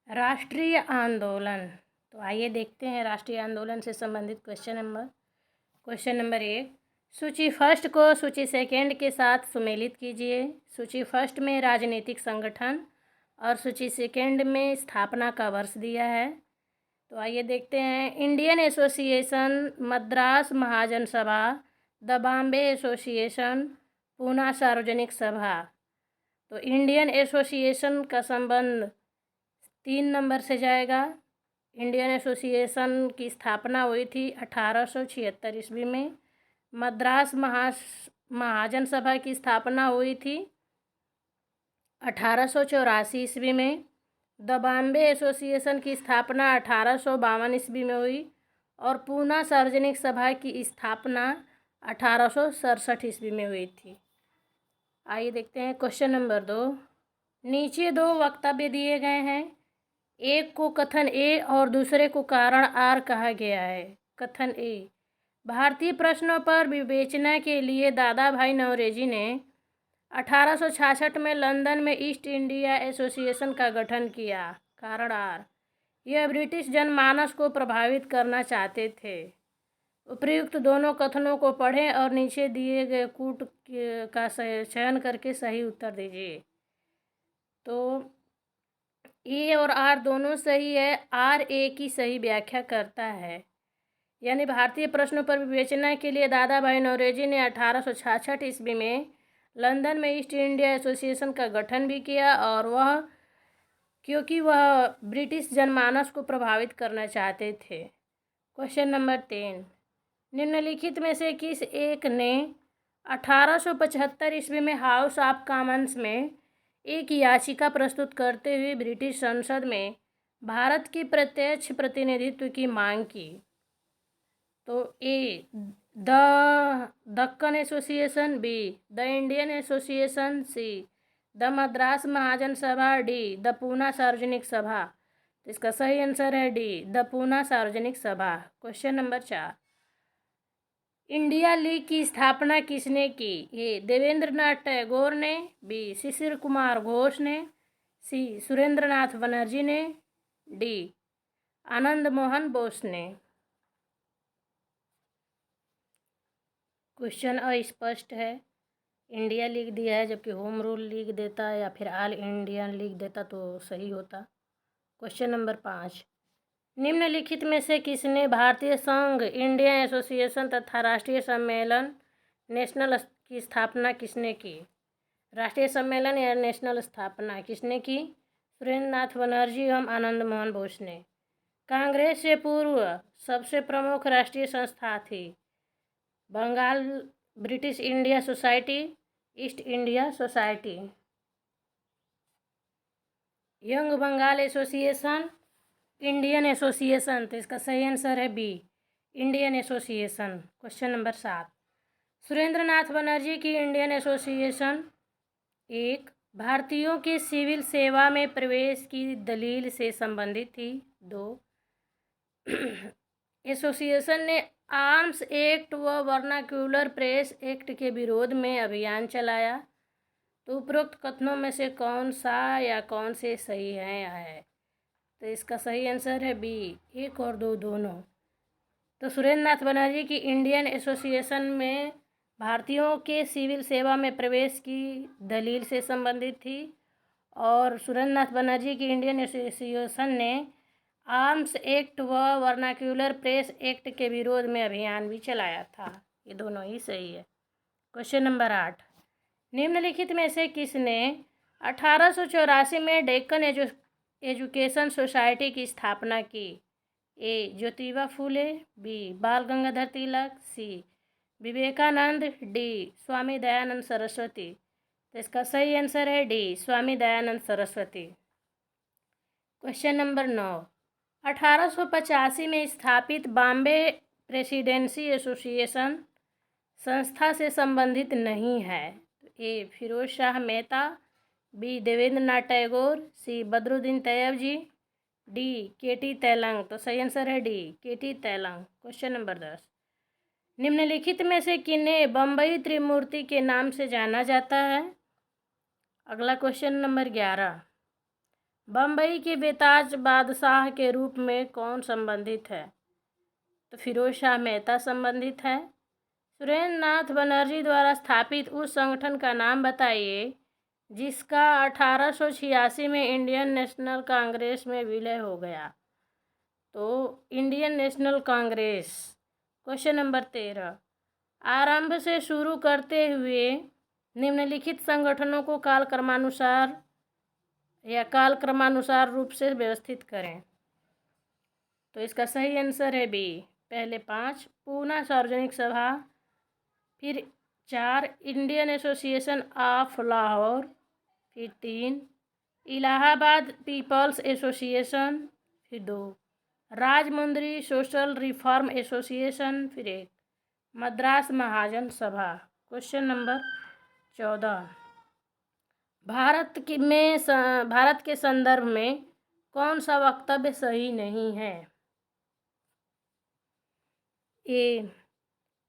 राष्ट्रीय आंदोलन। तो आइए देखते हैं राष्ट्रीय आंदोलन से संबंधित क्वेश्चन नंबर 1। सूची फर्स्ट को सूची सेकेंड के साथ सुमेलित कीजिए। सूची फर्स्ट में राजनीतिक संगठन और सूची सेकेंड में स्थापना का वर्ष दिया है। तो आइए देखते हैं। इंडियन एसोसिएशन, मद्रास महाजन सभा, द बॉम्बे एसोसिएशन, पूना सार्वजनिक सभा। तो इंडियन एसोसिएशन का संबंध 3 नंबर से जाएगा। इंडियन एसोसिएशन की स्थापना हुई थी 1876 ईस्वी में। मद्रास महाजन सभा की स्थापना हुई थी 1884 ईस्वी में। द बॉम्बे एसोसिएशन की स्थापना 1852 ईस्वी में हुई और पूना सार्वजनिक सभा की स्थापना 1867 ईस्वी में हुई थी। आइए देखते हैं क्वेश्चन नंबर 2। नीचे 2 वक्तव्य दिए गए हैं। एक को कथन ए और दूसरे को कारण आर कहा गया है। कथन ए, भारतीय प्रश्नों पर विवेचना के लिए दादा भाई नौरोजी ने 1866 में लंदन में ईस्ट इंडिया एसोसिएशन का गठन किया। कारण आर, यह ब्रिटिश जनमानस को प्रभावित करना चाहते थे। उपर्युक्त दोनों कथनों को पढ़ें और नीचे दिए गए कूट का चयन करके सही उत्तर दीजिए। तो ए और आर दोनों सही है। आर ए की सही व्याख्या करता है। यानी भारतीय प्रश्नों पर विवेचना के लिए दादा भाई नौरोजी ने 1866 ईस्वी में लंदन में ईस्ट इंडिया एसोसिएशन का गठन भी किया और वह क्योंकि वह ब्रिटिश जनमानस को प्रभावित करना चाहते थे। Question number 3। निम्नलिखित में से किस एक ने 1875 ईस्वी में हाउस ऑफ कॉमन्स में एक याचिका प्रस्तुत करते हुए ब्रिटिश संसद में भारत के प्रत्यक्ष प्रतिनिधित्व की मांग की? तो A, the Deccan association, B, the Indian association, C, the Madras Mahajan Sabha, D, the Poona सार्वजनिक सभा। तो इसका सही आंसर है डी, द पूना सार्वजनिक सभा। Question number 4। इंडिया लीग की स्थापना किसने की? ए, देवेंद्रनाथ टैगोर ने, बी, शिशिर कुमार घोष ने, सी, सुरेंद्रनाथ बनर्जी ने, डी, आनंद मोहन बोस ने। क्वेश्चन अस्पष्ट है। इंडिया लीग दिया है जबकि होम रूल लीग देता या फिर ऑल इंडियन लीग देता तो सही होता। Question number 5। निम्नलिखित में से किसने भारतीय संघ, इंडियन एसोसिएशन तथा राष्ट्रीय सम्मेलन नेशनल की स्थापना किसने की? राष्ट्रीय सम्मेलन या नेशनल स्थापना किसने की? सुरेंद्रनाथ बनर्जी एवं आनंद मोहन बोस ने। कांग्रेस से पूर्व सबसे प्रमुख राष्ट्रीय संस्था थी Bengal British India Society, East India Society, Young Bengal Association, Indian Association. तो इसका सही आंसर है B, Indian Association. Question number 7। Surendranath Banerjee की इंडियन एसोसिएशन 1, भारतीयों के सिविल सेवा में प्रवेश की दलील से संबंधित थी। 2, एसोसिएशन ने आर्म्स एक्ट व वर्नाक्यूलर प्रेस एक्ट के विरोध में अभियान चलाया। तो उपरोक्त कथनों में से कौन सा या कौन से सही है? तो इसका सही आंसर है बी, 1 और 2 दोनों। तो सुरेंद्रनाथ बनर्जी की इंडियन एसोसिएशन में भारतीयों के सिविल सेवा में प्रवेश की दलील से संबंधित थी और सुरेंद्रनाथ बनर्जी की इंडियन एसोसिएशन ने आर्म्स एक्ट व वर्नाक्यूलर प्रेस एक्ट के विरोध में अभियान भी चलाया था। ये दोनों ही सही है। Question number 8। निम्नलिखित में से किसने 1884 में डेक्कन एजुकेशन सोसाइटी की स्थापना की? ए, Jyotiba Phule, B, Bal Gangadhar Tilak, C, Vivekananda, D, Swami Dayanand Saraswati. तो इसका सही आंसर है D, Swami Dayanand Saraswati. Question number 9। 1885 में स्थापित बॉम्बे प्रेसिडेंसी एसोसिएशन संस्था से संबंधित नहीं है। ए, फिरोज शाह मेहता, बी, देवेंद्रनाथ टैगोर, सी, बदरुद्दीन तैयब जी, डी, के.टी. तेलंग। तो सही आंसर है D, K.T.. Telang. Question number 10। निम्नलिखित में से किन्हें बम्बई त्रिमूर्ति के नाम से जाना जाता है? अगला क्वेश्चन नंबर 11। बम्बई के बेताज बादशाह के रूप में कौन संबंधित है? तो फिरोज शाह मेहता संबंधित है। सुरेंद्र नाथ बनर्जी द्वारा स्थापित उस संगठन का नाम बताइए जिसका 1886 में इंडियन नेशनल कांग्रेस में विलय हो गया। तो Indian national Congress. Question number 13, आरंभ से शुरू करते हुए निम्नलिखित संगठनों को कालक्रमानुसार रूप से व्यवस्थित करें। तो इसका सही आंसर है बी। पहले 5 पूना सार्वजनिक सभा, फिर 4 इंडियन एसोसिएशन ऑफ लाहौर, फिर 3 इलाहाबाद पीपल्स एसोसिएशन, फिर 2 राजमुंद्री सोशल रिफॉर्म एसोसिएशन, फिर 1 मद्रास महाजन सभा। क्वेश्चन नंबर 14, भारत के संदर्भ में कौन सा वक्तव्य सही नहीं है? ए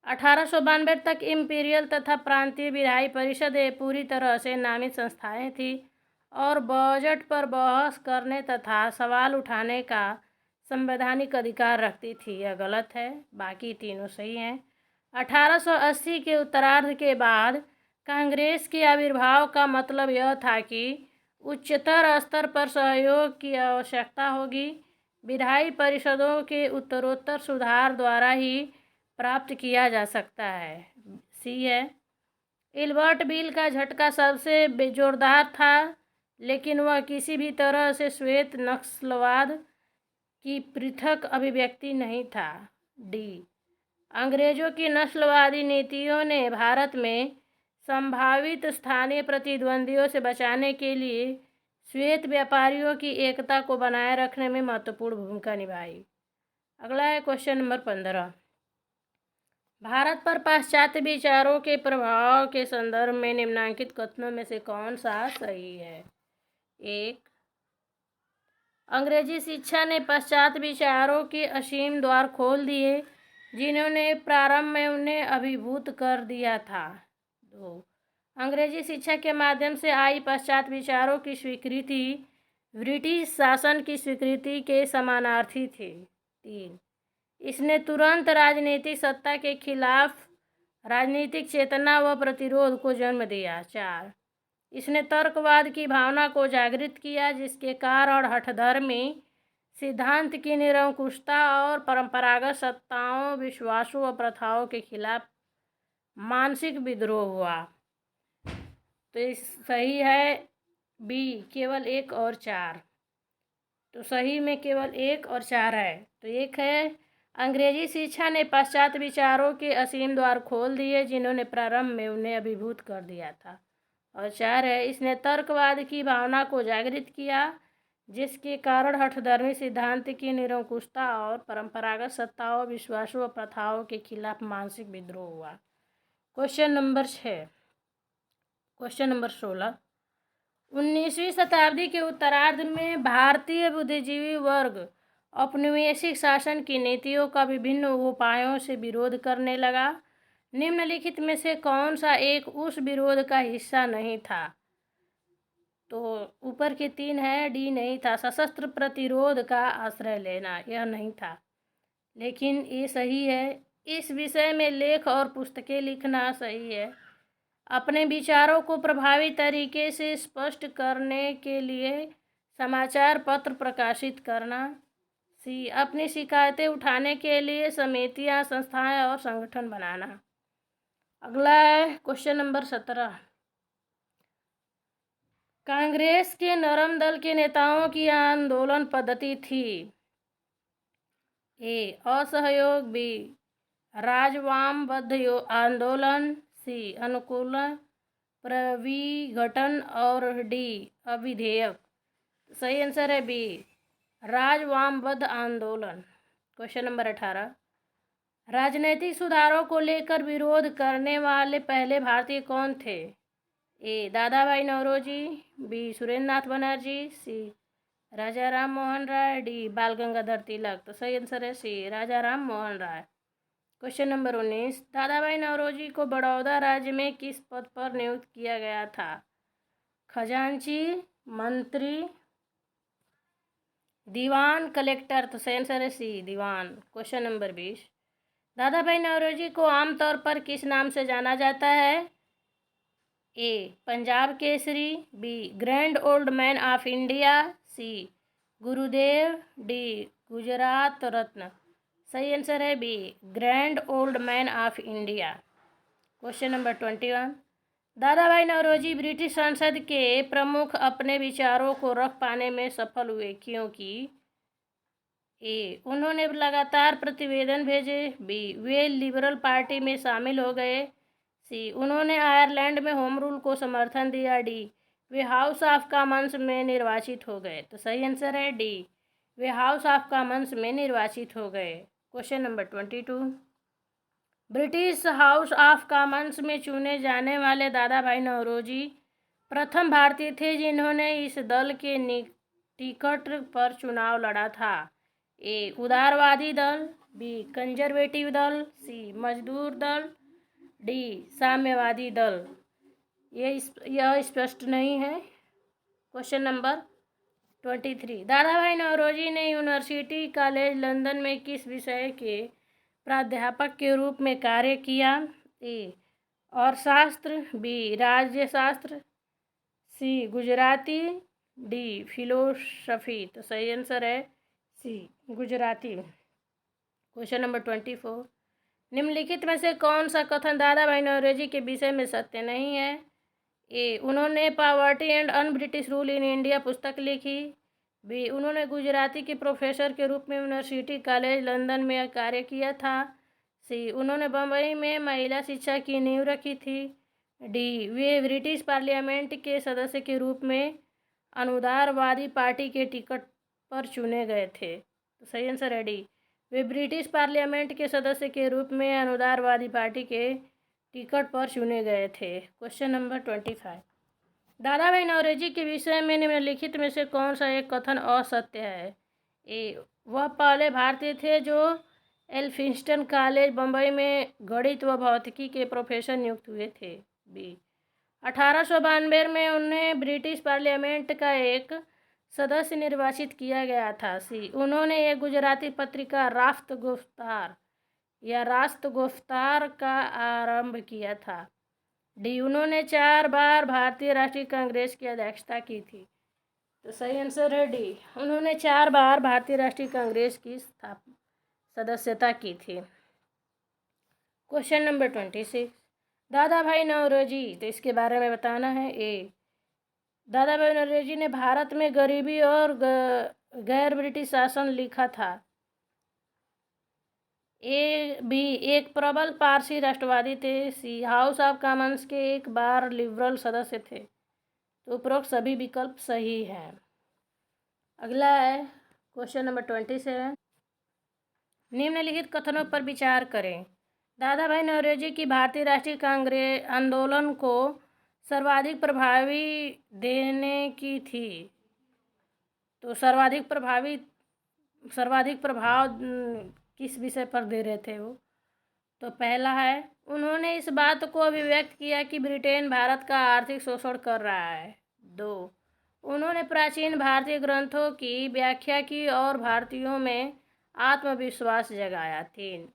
1892 तक इम्पीरियल तथा प्रांतीय विधायी परिषदें पूरी तरह से नामित संस्थाएं थीं और बजट पर बहस करने तथा सवाल उठाने का संवैधानिक अधिकार रखती थी। यह गलत है, बाकी तीनों सही हैं। 1880 के उत्तरार्ध के बाद कांग्रेस के आविर्भाव का मतलब यह था कि उच्चतर स्तर पर सहयोग की आवश्यकता होगी। विधायी परिषदों के उत्तरोत्तर सुधार द्वारा ही प्राप्त किया जा सकता है। सी है। इल्बर्ट बिल का झटका सबसे जोरदार था, लेकिन वह किसी भी तरह से श्वेत नस्लवाद की पृथक अभिव्यक्ति नहीं था। डी, अंग्रेजों की नस्लवादी नीतियों ने भारत में संभावित स्थानीय प्रतिद्वंदियों से बचाने के लिए श्वेत व्यापारियों की एकता को बनाए रखने में महत्वपूर्ण भूमिका निभाई। अगला है क्वेश्चन नंबर 15, भारत पर पाश्चात्य विचारों के प्रभाव के संदर्भ में निम्नलिखित कथनों में से कौन सा सही है? 1, अंग्रेजी शिक्षा ने पाश्चात्य विचारों के असीम द्वार खोल दिए जिन्होंने प्रारंभ में उन्हें अभिभूत कर दिया था। 2, अंग्रेजी शिक्षा के माध्यम से आई पाश्चात्य विचारों की स्वीकृति ब्रिटिश शासन की स्वीकृति के समानार्थी थी। 3, इसने तुरंत राजनीतिक सत्ता के खिलाफ राजनीतिक चेतना व प्रतिरोध को जन्म दिया। 4, इसने तर्कवाद की भावना को जागृत किया जिसके कारण हठधर्मी सिद्धांत की निरंकुशता और परंपरागत सत्ताओं, विश्वासों व प्रथाओं के खिलाफ मानसिक विद्रोह हुआ। तो सही है बी, केवल 1 और 4। तो सही में केवल 1 और 4 है। तो 1 है, अंग्रेजी शिक्षा ने पाश्चात्य विचारों के असीम द्वार खोल दिए जिन्होंने प्रारंभ में उन्हें अभिभूत कर दिया था। और 4 है, इसने तर्कवाद की भावना को जागृत किया जिसके कारण हठधर्मी सिद्धांत की निरंकुशता और परंपरागत सत्ताओं, विश्वासों व प्रथाओं के खिलाफ मानसिक विद्रोह हुआ। Question number 6। क्वेश्चन नंबर 16, 19वीं शताब्दी के उत्तरार्ध में भारतीय बुद्धिजीवी वर्ग औपनिवेशिक शासन की नीतियों का विभिन्न उपायों से विरोध करने लगा। निम्नलिखित में से कौन सा एक उस विरोध का हिस्सा नहीं था? तो ऊपर के 3 है, डी नहीं था। सशस्त्र प्रतिरोध का आश्रय लेना, यह नहीं था, लेकिन ये सही है। इस विषय में लेख और पुस्तकें लिखना सही है। अपने विचारों को प्रभावी तरीके से स्पष्ट करने के लिए समाचार पत्र प्रकाशित करना। सी, अपनी शिकायतें उठाने के लिए समितियां, संस्थाएं और संगठन बनाना। अगला है क्वेश्चन नंबर 17, कांग्रेस के नरम दल के नेताओं की आंदोलन पद्धति थी। ए, असहयोग, बी, राजवामबद्ध आंदोलन, सी, अनुकूल प्रविघटन और डी, अविधेयक। सही आंसर है बी, राजवामबद्ध आंदोलन। क्वेश्चन नंबर 18, राजनीतिक सुधारों को लेकर विरोध करने वाले पहले भारतीय कौन थे? ए, दादा भाई नौरोजी, बी, सुरेंद्र नाथ बनर्जी, सी, राजा राम मोहन राय, डी, बाल गंगाधर तिलक। तो सही आंसर है सी, राजा राम मोहन राय। क्वेश्चन नंबर 19, दादा भाई नौरोजी को बड़ौदा राज्य में किस पद पर नियुक्त किया गया था? खजांची, मंत्री, दीवान, कलेक्टर, तो सही आंसर है सी, दीवान। क्वेश्चन नंबर 20, दादा भाई नौरोजी को आमतौर पर किस नाम से जाना जाता है? A Punjab Kesari, B grand old man of India, C Gurudev, D Gujarat Ratna. सही आंसर है B, grand old man of India. Question number 21, दादा भाई नौरोजी ब्रिटिश संसद के प्रमुख अपने विचारों को रख पाने में सफल हुए क्योंकि ए उन्होंने लगातार प्रतिवेदन भेजे, बी वे लिबरल पार्टी में शामिल हो गए, सी उन्होंने आयरलैंड में होम रूल को समर्थन दिया, D way house of Commons में निर्वाचित हो गए। तो सही आंसर है D, way house of Commons में निर्वाचित हो गए। Question number 22, British house of Commons में चुने जाने वाले दादा भाई नौरोजी प्रथम भारतीय थे जिन्होंने इस दल के टिकट पर चुनाव लड़ा था। ए उदारवादी दल, बी कंजर्वेटिव दल, सी मजदूर दल, डी साम्यवादी दल। यह स्पष्ट नहीं है। क्वेश्चन नंबर 23, दादा भाई नौरोजी ने यूनिवर्सिटी कॉलेज लंदन में किस विषय के प्राध्यापक के रूप में कार्य किया? ए अर्थशास्त्र, बी राज्यशास्त्र, सी गुजराती, डी फिलोसफी। तो सही आंसर है सी गुजराती। क्वेश्चन नंबर 24, निम्नलिखित में से कौन सा कथन दादा भाई नौरोजी के विषय में सत्य नहीं है? ए उन्होंने poverty and un British rule in India पुस्तक लिखी, बी उन्होंने गुजराती के प्रोफेसर के रूप में यूनिवर्सिटी कॉलेज लंदन में कार्य किया था, सी उन्होंने बम्बई में महिला शिक्षा की नींव रखी थी, डी वे ब्रिटिश पार्लियामेंट के सदस्य के रूप में अनुदारवादी पार्टी के टिकट पर चुने गए थे। तो सही आंसर है डी, वे ब्रिटिश पार्लियामेंट के सदस्य के रूप में अनुदारवादी पार्टी के टिकट पर चुने गए थे। क्वेश्चन नंबर 25, दादा भाई नौरोजी के विषय में निम्नलिखित में से कौन सा एक कथन असत्य है? ए वह पहले भारतीय थे जो एल्फिंस्टन कॉलेज बम्बई में गणित व भौतिकी के प्रोफेसर नियुक्त हुए थे, बी 1892 में उन्हें ब्रिटिश पार्लियामेंट का एक सदस्य निर्वाचित किया गया था, सी उन्होंने एक गुजराती पत्रिका रास्त गुफ्तार का आरंभ किया था, डी उन्होंने 4 बार भारतीय राष्ट्रीय कांग्रेस की अध्यक्षता की थी। तो सही आंसर है डी, उन्होंने 4 बार भारतीय राष्ट्रीय कांग्रेस की सदस्यता की थी। क्वेश्चन नंबर 26, दादा भाई नौरोजी, तो इसके बारे में बताना है। ए दादा भाई नौरोजी ने भारत में गरीबी और गैर ब्रिटिश शासन लिखा था। ए बी एक प्रबल पारसी राष्ट्रवादी थे, सी हाउस ऑफ कॉमन्स के एक बार लिबरल सदस्य थे। तो उपरोक्त सभी विकल्प सही हैं। अगला है क्वेश्चन नंबर 27, निम्नलिखित कथनों पर विचार करें। दादा भाई नौरोजी की भारतीय राष्ट्रीय कांग्रेस आंदोलन को सर्वाधिक प्रभावी देने की थी। तो सर्वाधिक प्रभाव किस विषय पर दे रहे थे वो? तो पहला है, उन्होंने इस बात को अभिव्यक्त किया कि ब्रिटेन भारत का आर्थिक शोषण कर रहा है। 2, उन्होंने प्राचीन भारतीय ग्रंथों की व्याख्या की और भारतीयों में आत्मविश्वास जगाया। 3,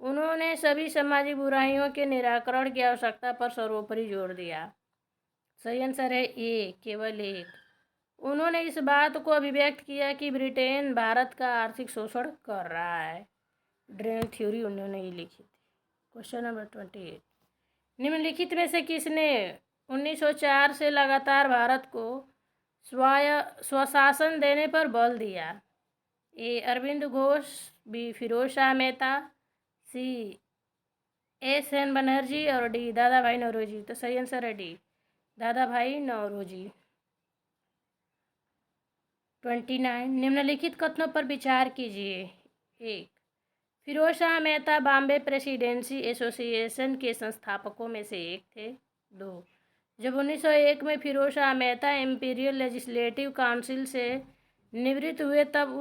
उन्होंने सभी सामाजिक बुराइयों के निराकरण की आवश्यकता पर सर्वोपरि जोर दिया। सही आंसर है ए, केवल 1, उन्होंने इस बात को अभिव्यक्त किया कि ब्रिटेन भारत का आर्थिक शोषण कर रहा है। ड्रेन थ्योरी उन्होंने ही लिखी थी। क्वेश्चन नंबर 28, निम्नलिखित में से किसने 1904 से लगातार भारत को स्वशासन देने पर बल दिया? ए अरविंद घोष, बी फिरोज शाह मेहता, सी एस.एन. बनर्जी और डी दादा भाई नौरोजी। तो सही आंसर है डी, दादा भाई नौरोजी। 29, निम्नलिखित कथनों पर विचार कीजिए। 1, फिरोज शाह मेहता बॉम्बे प्रेसिडेंसी एसोसिएशन के संस्थापकों में से एक थे। 2, जब 1901 में Firoz Shah Mehta Imperial Legislative Council से निवृत्त हुए तब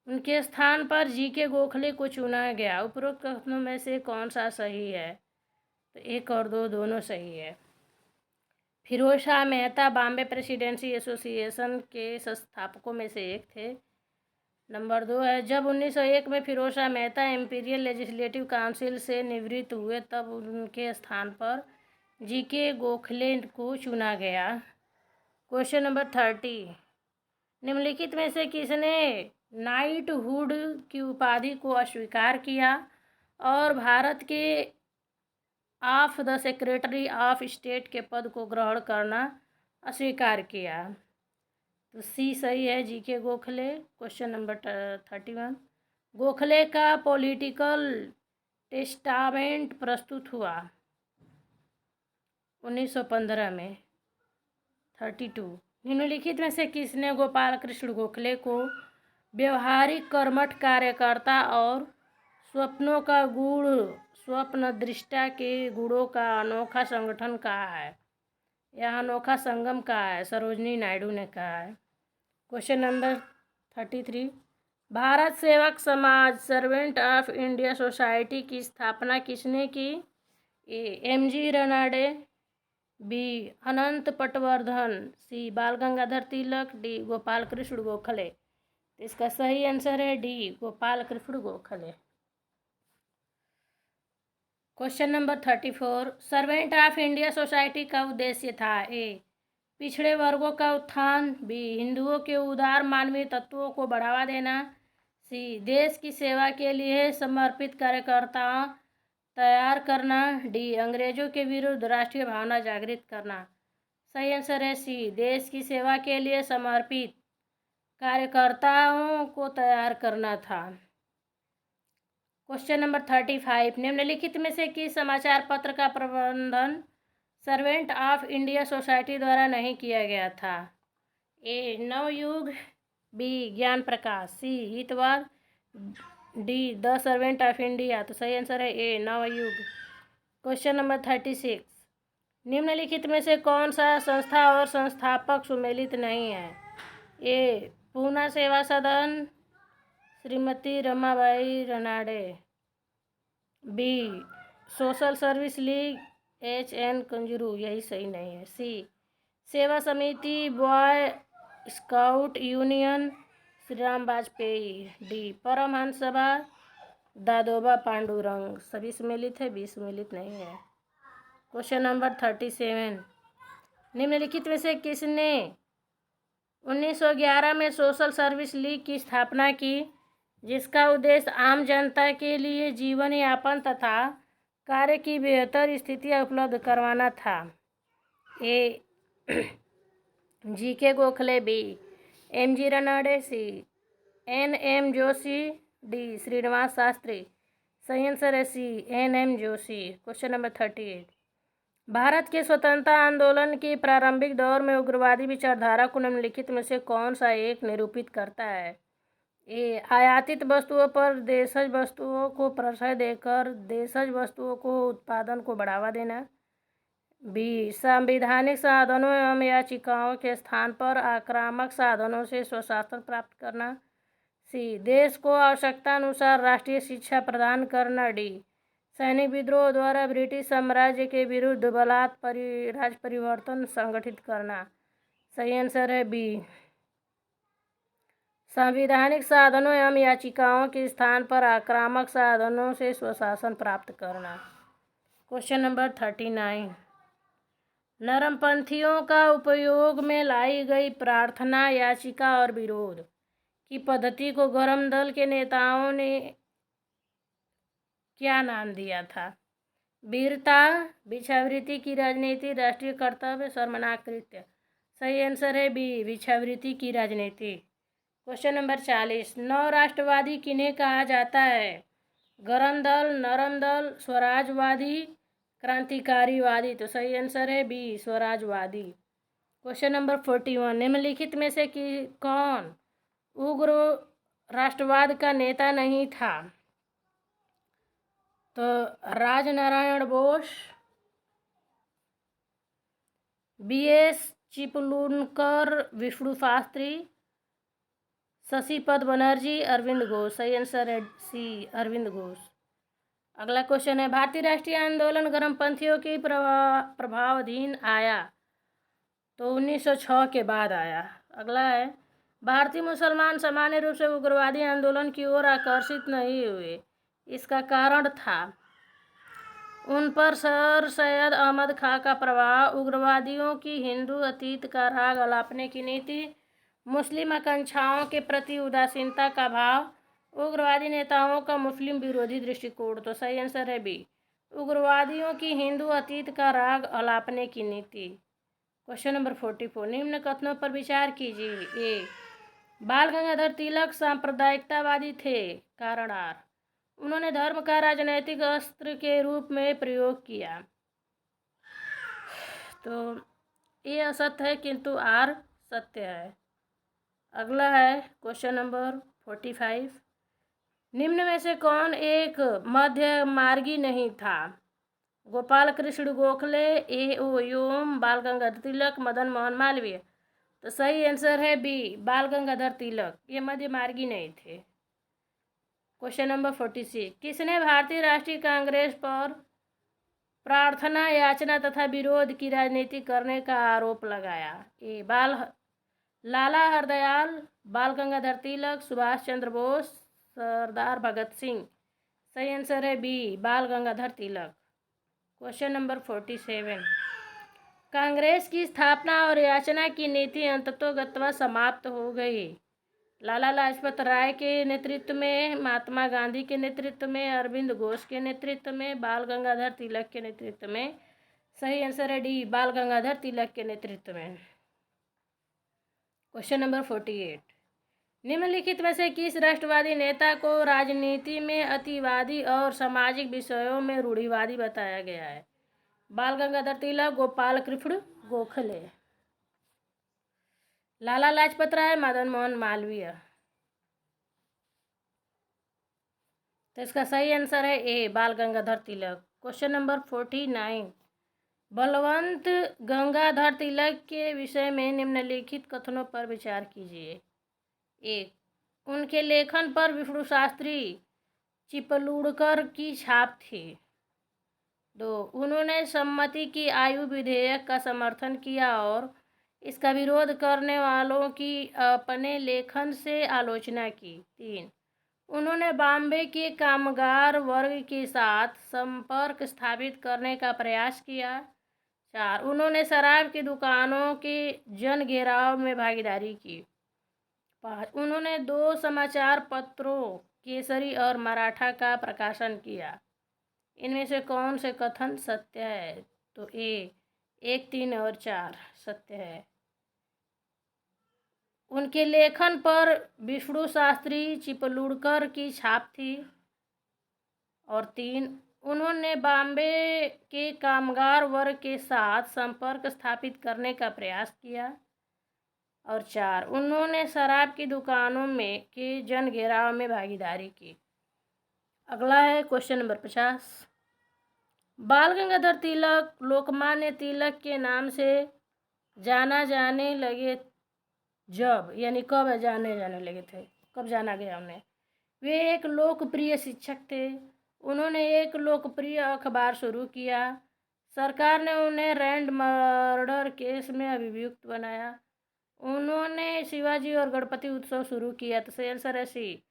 उनके स्थान पर जी.के. गोखले को चुना गया। उपरोक्त कथनों में से कौन सा सही है? तो 1 और 2 दोनों सही है। फिरोज शाह मेहता बॉम्बे प्रेसिडेंसी एसोसिएशन के संस्थापकों में से एक थे। नंबर 2 है, जब 1901 में Firoz Shah Mehta Imperial Legislative Council से निवृत्त हुए तब उनके स्थान पर जीके गोखले को चुना गया। क्वेश्चन नंबर 30, निम्नलिखित में से किसने नाइटहुड की उपाधि को अस्वीकार किया और भारत के of the secretary of state के पद को ग्रहण करना अस्वीकार किया? तो सी सही है, GK Gokhale. Question number 31, Gokhale का पॉलिटिकल टेस्टामेंट प्रस्तुत हुआ 1915 में। 32, निम्नलिखित में से किसने गोपाल कृष्ण गोखले को व्यवहारिक कर्मठ कार्यकर्ता और स्वप्नों का गूढ़ स्वप्नदृष्टा के गुणों का अनोखा संगठन कहा है? यह अनोखा संगम कहा है? सरोजनी नायडू ने कहा है। क्वेश्चन नंबर 33, भारत सेवक समाज सर्वेंट ऑफ इंडिया सोसाइटी की स्थापना किसने की? ए एम.जी. रनाडे, बी अनंत पटवर्धन, सी बाल गंगाधर तिलक, डी गोपाल कृष्ण गोखले। तो इसका सही आंसर है D Gopal Krishna Gokhale. Question number 34, servant of India society का उद्देश्य था? ए पिछड़े वर्गों का उत्थान, बी हिंदुओं के उदार मानवीय तत्वों को बढ़ावा देना, सी देश की सेवा के लिए समर्पित कार्यकर्ता तैयार करना, डी अंग्रेजों के विरुद्ध राष्ट्रीय भावना जागृत करना। सही आंसर है सी देश की सेवा के लिए समर्पित कार्यकर्ताओं को तैयार करना था। क्वेश्चन नंबर 35, निम्नलिखित में से किस समाचार पत्र का प्रबंधन सर्वेंट ऑफ इंडिया सोसाइटी द्वारा नहीं किया गया था? ए Navyug, B Gyan Prakash, C Hitavada, D the servant of India. तो सही आंसर है ए नवयुग। क्वेश्चन नंबर 36, निम्नलिखित में से कौन सा संस्था और संस्थापक सुमेलित नहीं है? ए Poona Seva Sadan, Shrimati Ramabai Ranade, B social service league, H N. Kunzru, यही सही नहीं है। C Seva Samiti boy scout union, Shri Ram Vajpayee, D Paramhans Sabha, Dadoba Pandurang. सभी सम्मिलित है, बी सम्मिलित नहीं है। क्वेश्चन नंबर 37, निम्नलिखित में से किसने 1911 में सोशल सर्विस लीग की स्थापना की जिसका उद्देश्य आम जनता के लिए जीवन यापन तथा कार्य की बेहतर स्थितियाँ उपलब्ध करवाना था? A G K Gokhale, B M G. Ranade, C N M. Joshi, D Srinivasa Sastri. सही आंसर है C N M. Joshi. Question number 38, Bharat के स्वतंत्रता आंदोलन की प्रारंभिक दौर में उग्रवादी विचारधारा को निम्नलिखित में से कौन सा एक निरूपित करता है? ए आयातित वस्तुओं पर देशज वस्तुओं को प्रश्रय देकर देशज वस्तुओं को उत्पादन को बढ़ावा देना, बी संवैधानिक साधनों एवं याचिकाओं के स्थान पर आक्रामक साधनों से स्वशासन प्राप्त करना, सी देश को आवश्यकता अनुसार राष्ट्रीय शिक्षा प्रदान करना, डी सैनिक विद्रोह द्वारा ब्रिटिश साम्राज्य के विरुद्ध बलात् राज्य परिवर्तन संगठित करना। सही आंसर है बी संवैधानिक साधनों एवं याचिकाओं के स्थान पर आक्रामक साधनों से स्वशासन प्राप्त करना। क्वेश्चन नंबर 39, नरमपंथियों का उपयोग में लाई गई प्रार्थना याचिका और विरोध की पद्धति को गरम दल के नेताओं ने क्या नाम दिया था? वीरता, भिक्षावृत्ति की राजनीति, राष्ट्रीय कर्तव्य, शर्मनाक कृत्य। सही आंसर है बी भिक्षावृत्ति की राजनीति। क्वेश्चन नंबर 40, नव राष्ट्रवादी किन्हें कहा जाता है? गरम दल, नरम दल, स्वराजवादी, क्रांतिकारीवादी। तो सही आंसर है बी स्वराजवादी। क्वेश्चन नंबर 41, निम्नलिखित में से कौन उग्र राष्ट्रवाद का नेता नहीं था? तो राजनारायण बोस, बी.एस. चिपलूनकर, विष्णु शास्त्री, शशिपद बनर्जी, अरविंद घोष। सही आंसर है सी अरविंद घोष। अगला क्वेश्चन है, भारतीय राष्ट्रीय आंदोलन गर्मपंथियों के प्रभावाधीन आया तो 1906 के बाद आया। अगला है, भारतीय मुसलमान सामान्य रूप से उग्रवादी आंदोलन की ओर आकर्षित नहीं हुए। इसका कारण था उन पर सर सैयद अहमद खां का प्रभाव, उग्रवादियों की हिंदू अतीत का राग अलापने की नीति, मुस्लिम आकांक्षाओं के प्रति उदासीनता का भाव, उग्रवादी नेताओं का मुस्लिम विरोधी दृष्टिकोण। तो सही आंसर है बी, उग्रवादियों की हिंदू अतीत का राग अलापने की नीति। क्वेश्चन नंबर 44, निम्न कथनों पर विचार कीजिए। ए, बाल गंगाधर तिलक सांप्रदायिकतावादी थे। कारण आर, उन्होंने धर्म का राजनैतिक अस्त्र के रूप में प्रयोग किया। तो ये असत्य है किंतु आर सत्य है। अगला है क्वेश्चन नंबर 45, निम्न में से कौन एक मध्य मार्गी नहीं था? गोपाल कृष्ण गोखले, ए ओ व्योम, बाल गंगाधर तिलक, मदन मोहन मालवीय। तो सही आंसर है बी, बाल गंगाधर तिलक। ये मध्य मार्गी नहीं थे। क्वेश्चन नंबर 46, किसने भारतीय राष्ट्रीय कांग्रेस पर प्रार्थना, याचना तथा विरोध की राजनीति करने का आरोप लगाया? ए, लाला हरदयाल, बाल गंगाधर तिलक, सुभाष चंद्र बोस, सरदार भगत सिंह। सही आंसर है बी, बाल गंगाधर तिलक। क्वेश्चन नंबर 47, कांग्रेस की स्थापना और याचना की नीति अंततोगत्वा समाप्त हो गई। लाला लाजपत राय के नेतृत्व में, महात्मा गांधी के नेतृत्व में, अरविंद घोष के नेतृत्व में, बाल गंगाधर तिलक के नेतृत्व में। सही आंसर है डी, बाल गंगाधर तिलक के नेतृत्व में। क्वेश्चन नंबर 48, निम्नलिखित में से किस राष्ट्रवादी नेता को राजनीति में अतिवादी और सामाजिक विषयों में रूढ़िवादी बताया गया है? बाल गंगाधर तिलक, गोपाल कृष्ण गोखले, लाला लाजपत राय, मदन मोहन मालवीय। तो इसका सही आंसर है ए, बाल गंगाधर तिलक। क्वेश्चन नंबर 49, बलवंत गंगाधर तिलक के विषय में निम्नलिखित कथनों पर विचार कीजिए। एक, उनके लेखन पर विष्णु शास्त्री चिपलूणकर की छाप थी। 2, उन्होंने सम्मति की आयु विधेयक का समर्थन किया और इसका विरोध करने वालों की अपने लेखन से आलोचना की। 3, उन्होंने बॉम्बे के कामगार वर्ग के साथ संपर्क स्थापित करने का प्रयास किया। 4, उन्होंने शराब की दुकानों के जन घेराव में भागीदारी की। 5, उन्होंने 2 समाचार पत्रों केसरी और मराठा का प्रकाशन किया। इनमें से कौन से कथन सत्य है? तो ए, 1, 3 और 4 सत्य है। उनके लेखन पर विष्णु शास्त्री चिपलूणकर की छाप थी। और 3, उन्होंने बॉम्बे के कामगार वर्ग के साथ संपर्क स्थापित करने का प्रयास किया। और 4, उन्होंने शराब की दुकानों में के जन घेराव में भागीदारी की। अगला है क्वेश्चन नंबर 50, बाल गंगाधर तिलक लोकमान्य तिलक के नाम से जाना जाने लगे जब, यानी कब जाने जाने लगे थे, कब जाना गया उन्हें? वे एक लोकप्रिय शिक्षक थे। उन्होंने एक लोकप्रिय अखबार शुरू किया। सरकार ने उन्हें रैंड मर्डर केस में अभियुक्त बनाया। उन्होंने शिवाजी और गणपति उत्सव शुरू किया। तो सही आंसर है सी,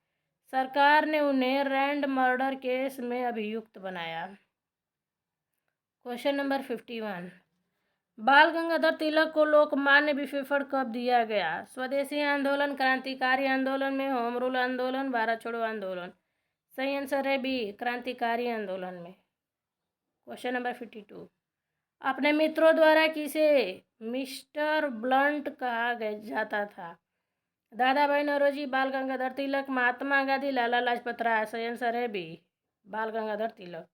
सरकार ने उन्हें रैंड मर्डर केस में अभियुक्त बनाया। क्वेश्चन नंबर 51, बाल गंगाधर तिलक को लोकमान्य विशेषण कब दिया गया? स्वदेशी आंदोलन, क्रांतिकारी आंदोलन में, होम रूल आंदोलन, भारत छोड़ो आंदोलन। सही आंसर है बी, क्रांतिकारी आंदोलन में। क्वेश्चन नंबर 52, अपने मित्रों द्वारा किसे मिस्टर ब्लंट कहा जाता था? दादा भाई नौरोजी, बाल गंगाधर तिलक, महात्मा गांधी, लाला लाजपत राय। सही आंसर है बी, बाल गंगाधर तिलक।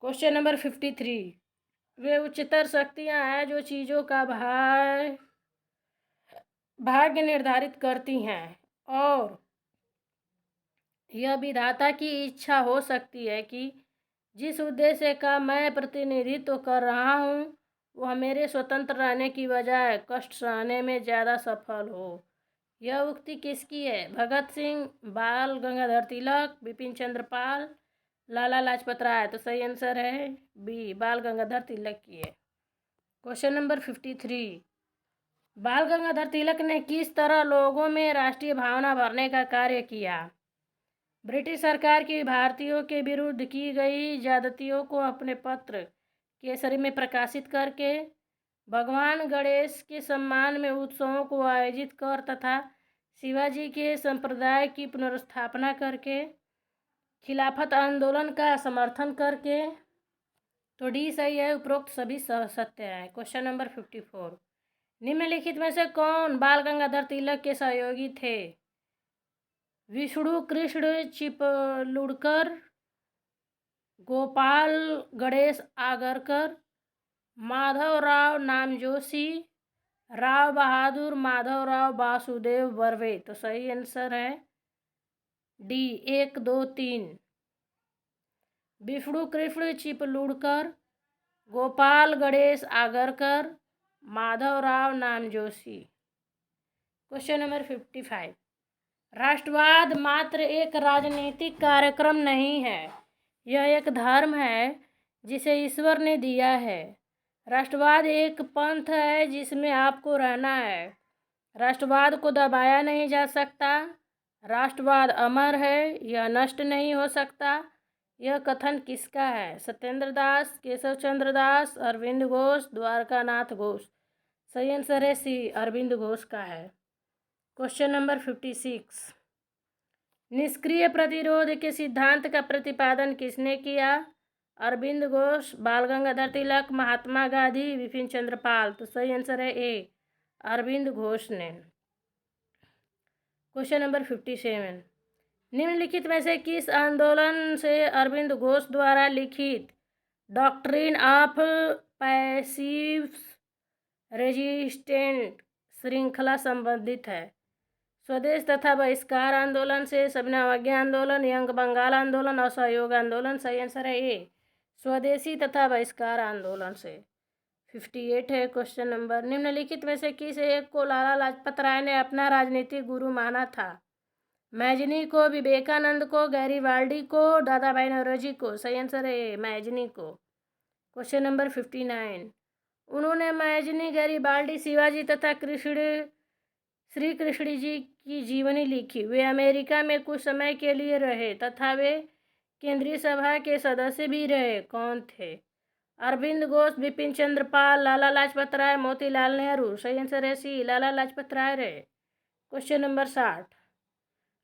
क्वेश्चन नंबर 53, वे उच्चतर शक्तियां हैं जो चीज़ों का भाग्य निर्धारित करती हैं और यह विधाता की इच्छा हो सकती है कि जिस उद्देश्य का मैं प्रतिनिधित्व कर रहा हूँ वह मेरे स्वतंत्र रहने की बजाय कष्ट सहने में ज़्यादा सफल हो। यह उक्ति किसकी है? भगत सिंह, बाल गंगाधर तिलक, बिपिन चंद्र पाल, लाला लाजपत राय। तो सही आंसर है बी, बाल गंगाधर तिलक की है। क्वेश्चन नंबर 53, बाल गंगाधर तिलक ने किस तरह लोगों में राष्ट्रीय भावना भरने का कार्य किया? ब्रिटिश सरकार की भारतीयों के विरुद्ध की गई ज्यादतियों को अपने पत्र केसरी में प्रकाशित करके, भगवान गणेश के सम्मान में उत्सवों को आयोजित कर तथा शिवाजी के संप्रदाय की पुनर्स्थापना करके, खिलाफत आंदोलन का समर्थन करके। तो डी सही है, उपरोक्त सभी सत्य है। क्वेश्चन नंबर 54, निम्नलिखित में से कौन बाल गंगाधर तिलक के सहयोगी थे? विष्णु कृष्ण चिपलुड़कर, गोपाल गणेश आगरकर, माधवराव नामजोशी, राव बहादुर माधवराव वासुदेव बर्वे। तो सही आंसर है D 1, 2, 3। Vishnu Krishna Chiplunkar, Gopal Ganesh Agarkar, Madhavrao Namjoshi. Question number 55, राष्ट्रवाद मात्र एक राजनीतिक कार्यक्रम नहीं है, यह एक धर्म है जिसे ईश्वर ने दिया है। राष्ट्रवाद एक पंथ है जिसमें आपको रहना है। राष्ट्रवाद को दबाया नहीं जा सकता। राष्ट्रवाद अमर है, यह नष्ट नहीं हो सकता। यह कथन किसका है? सत्येंद्र दास, केशव चंद्र दास, अरविंद घोष, द्वारकानाथ घोष। सही आंसर है सी, अरविंद घोष का है। क्वेश्चन नंबर 56, निष्क्रिय प्रतिरोध के सिद्धांत का प्रतिपादन किसने किया? अरविंद घोष, बाल गंगाधर तिलक, महात्मा गांधी, विपिन चंद्र पाल। तो सही आंसर है ए, अरविंद घोष ने। क्वेश्चन नंबर 57, निम्नलिखित में से किस आंदोलन से अरविंद घोष द्वारा लिखित डॉक्ट्रिन ऑफ पैसिव रेजिस्टेंट श्रृंखला संबंधित है? स्वदेश तथा बहिष्कार आंदोलन से, सविनय अवज्ञा आंदोलन, यंग बंगाल आंदोलन, असहयोग आंदोलन। सही आंसर है ए, स्वदेशी तथा बहिष्कार आंदोलन से। 58 है क्वेश्चन नंबर, निम्नलिखित में से किस एक को लाला लाजपत राय ने अपना राजनीतिक गुरु माना था? मैजनी को, विवेकानंद को, गैरीवाल्डी को, दादा भाई नौरोजी को। सही आंसर है ए, मैजनी को। क्वेश्चन नंबर 59, उन्होंने मैजनी, गैरीवाल्डी, शिवाजी तथा श्री कृष्ण जी की जीवनी लिखी। वे अमेरिका में कुछ समय के लिए रहे तथा वे केंद्रीय सभा के सदस्य भी रहे। कौन थे? अरविंद घोष, बिपिन चंद्र पाल, लाला लाजपत राय, मोतीलाल नेहरू। सही आंसर है सी, लाला लाजपत राय रहे। क्वेश्चन नंबर 60,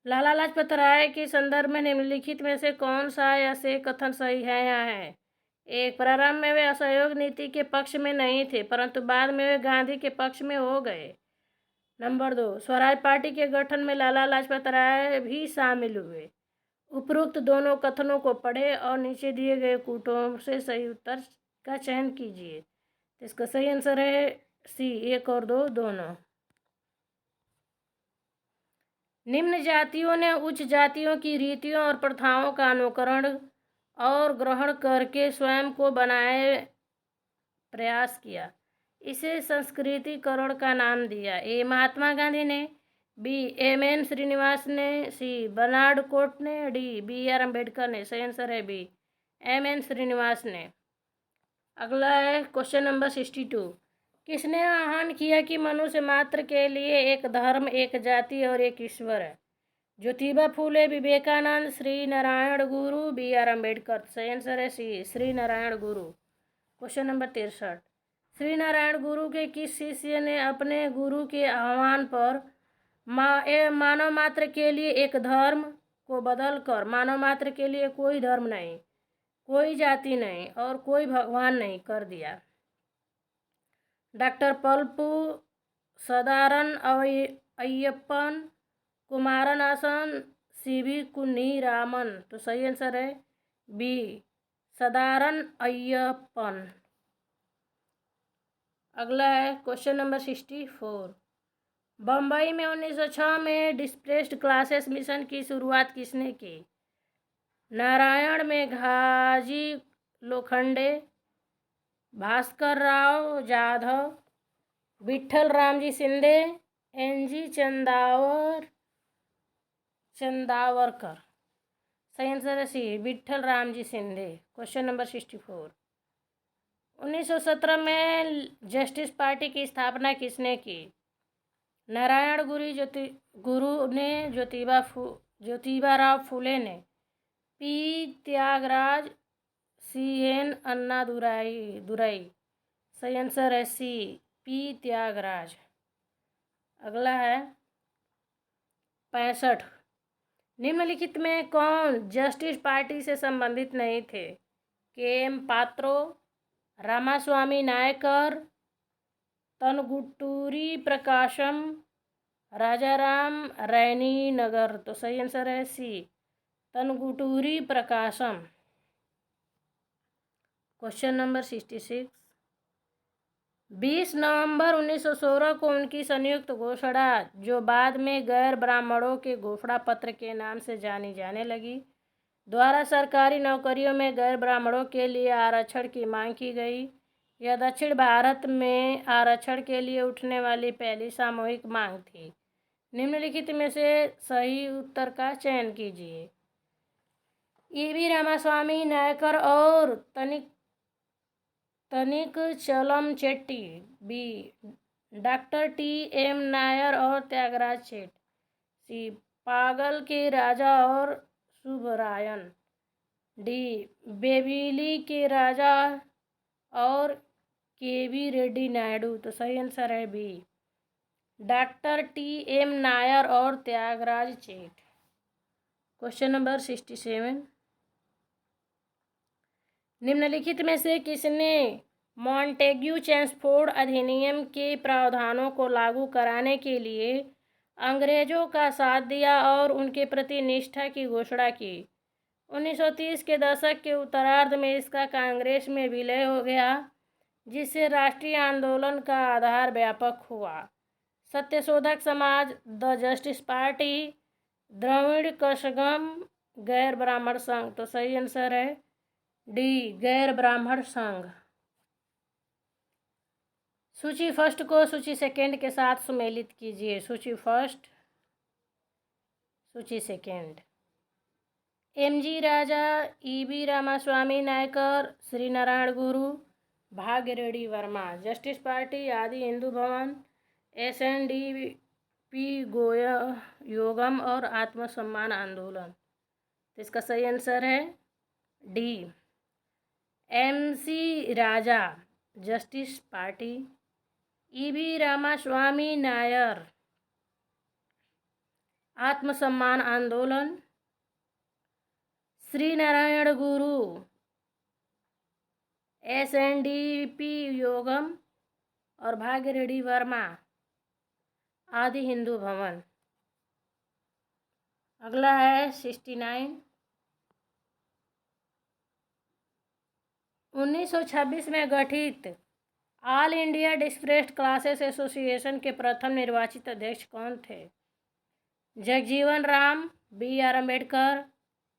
लाला लाजपत राय के संदर्भ में निम्नलिखित में से कौन सा या से कथन सही है? यहाँ है एक, प्रारंभ में वे असहयोग नीति के पक्ष में नहीं थे परंतु बाद में वे गांधी के पक्ष में हो गए। नंबर 2, स्वराज पार्टी के गठन में लाला लाजपत राय भी शामिल हुए। उपरोक्त दोनों कथनों को पढ़ें और नीचे दिए गए कूटों से सही उत्तर का चयन कीजिए। तो इसका सही आंसर है सी, 1 और 2 दोनों। निम्न जातियों ने उच्च जातियों की रीतियों और प्रथाओं का अनुकरण और ग्रहण करके स्वयं को बनाए प्रयास किया। इसे संस्कृतिकरण का नाम दिया। ए, महात्मा गांधी ने, बी, एम.एन. श्रीनिवास ने, सी, बर्नार्ड कोट ने, डी, बी.आर. अम्बेडकर ने। सही आंसर है बी, एम.एन. श्रीनिवास ने। अगला है क्वेश्चन नंबर 62, किसने आह्वान किया कि मनुष्य मात्र के लिए एक धर्म, एक जाति और एक ईश्वर है? ज्योतिबा फूले, विवेकानंद, श्री नारायण गुरु, बी.आर. अम्बेडकर। सही आंसर है सी, श्री नारायण गुरु। क्वेश्चन नंबर 63, श्री नारायण गुरु के किस शिष्य ने अपने गुरु के आह्वान पर मानव मात्र के लिए एक धर्म को बदलकर मानव मात्र के लिए कोई धर्म नहीं, कोई जाति नहीं और कोई भगवान नहीं कर दिया? Doctor Palpu, Sahodaran Ayyappan, Kumaranasan, C V. कुन्हीरामन। तो सही आंसर है बी, सदारन अय्यप्पन। अगला है क्वेश्चन नंबर 64, बम्बई में 1906 में डिस्प्लेस्ड क्लासेस मिशन की शुरुआत किसने की? नारायण मेघाजी लोखंडे, भास्कर राव जाधव, विट्ठल रामजी शिंदे, एन.जी. चंदावरकर। सही आंसर है सी, विट्ठल रामजी शिंदे। क्वेश्चन नंबर 64, 1917 में जस्टिस पार्टी की स्थापना किसने की? नारायण गुरु ने, ज्योतिबा राव फूले ने, पी त्यागराज, सी.एन. अन्ना दुराई। सही आंसर है सी, पी त्यागराज। अगला है 65। निम्नलिखित में कौन जस्टिस पार्टी से संबंधित नहीं थे? के.एम. पात्रो, रामास्वामी नायकर, तनगुटूरी प्रकाशम, राजाराम रैनी नगर। तो सही आंसर है सी, तनगुटूरी प्रकाशम। Question number 66। 20 नवंबर 1916 को उनकी संयुक्त घोषणा, जो बाद में गैर ब्राह्मणों के घोषणा पत्र के नाम से जानी जाने लगी, द्वारा सरकारी नौकरियों में गैर ब्राह्मणों के लिए आरक्षण की मांग की गई। यह दक्षिण भारत में आरक्षण के लिए उठने वाली पहली सामूहिक मांग थी। निम्नलिखित में से सही उत्तर का चयन कीजिए। ई.वी. रामास्वामी नायकर और Thanikachalam Chetty. B, doctor T M. Nair और त्यागराज सेठ। सी, पागल के राजा और सुब्बरायन। डी, बेबिली के राजा और के.वी. रेड्डी नायडू। तो सही आंसर है बी, डॉक्टर टी.एम. नायर और त्यागराज सेठ। Question number 67। निम्नलिखित में से किसने मॉन्टेग्यू चेम्सफोर्ड अधिनियम के प्रावधानों को लागू कराने के लिए अंग्रेजों का साथ दिया और उनके प्रति निष्ठा की घोषणा की? 1930 के दशक के उत्तरार्ध में इसका कांग्रेस में विलय हो गया, जिससे राष्ट्रीय आंदोलन का आधार व्यापक हुआ। Satyashodhak Samaj, the justice party, Dravid Kazhagam, गैर ब्राह्मण संघ। तो सही आंसर है डी, गैर ब्राह्मण संघ। सूची फर्स्ट को सूची सेकेंड के साथ सुमेलित कीजिए। सूची फर्स्ट, सूची सेकेंड। एम.जी. राजा, ई.वी. रामास्वामी नायकर, श्री नारायण गुरु, भाग्यरेड्डी वर्मा। जस्टिस पार्टी, आदि हिंदू भवन, एस.एन.डी.पी. योगम और आत्मसम्मान आंदोलन। तो इसका सही आंसर है डी, एम.सी. राजा justice party, EV. Ramaswamy Nair आत्मसम्मान आंदोलन, श्री नारायण गुरु एस.एन.डी.पी. योगम और भाग्यरेड्डी वर्मा आदि हिंदू भवन। अगला है 69। 1926 में गठित all India depressed classes association के प्रथम निर्वाचित अध्यक्ष कौन थे? जगजीवन राम, बी.आर. अम्बेडकर,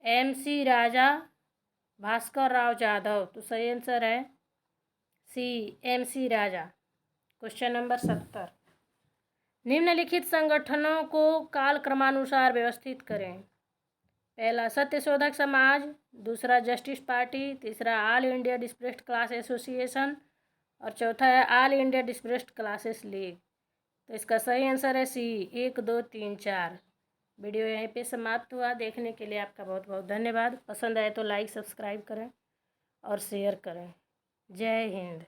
एम.सी. राजा, भास्कर राव जाधव। तो सही आंसर है C, M C. Raja. Question number 70। निम्नलिखित संगठनों को कालक्रमानुसार व्यवस्थित करें। पहला सत्यशोधक समाज, दूसरा जस्टिस पार्टी, तीसरा ऑल इंडिया डिस्प्रेस्ड क्लास एसोसिएशन और चौथा है all India depressed classes league. तो इसका सही आंसर है सी, 1, 2, 3, 4। वीडियो यहीं पे समाप्त हुआ। देखने के लिए आपका बहुत बहुत धन्यवाद। पसंद आए तो लाइक, सब्सक्राइब करें और शेयर करें। जय हिंद।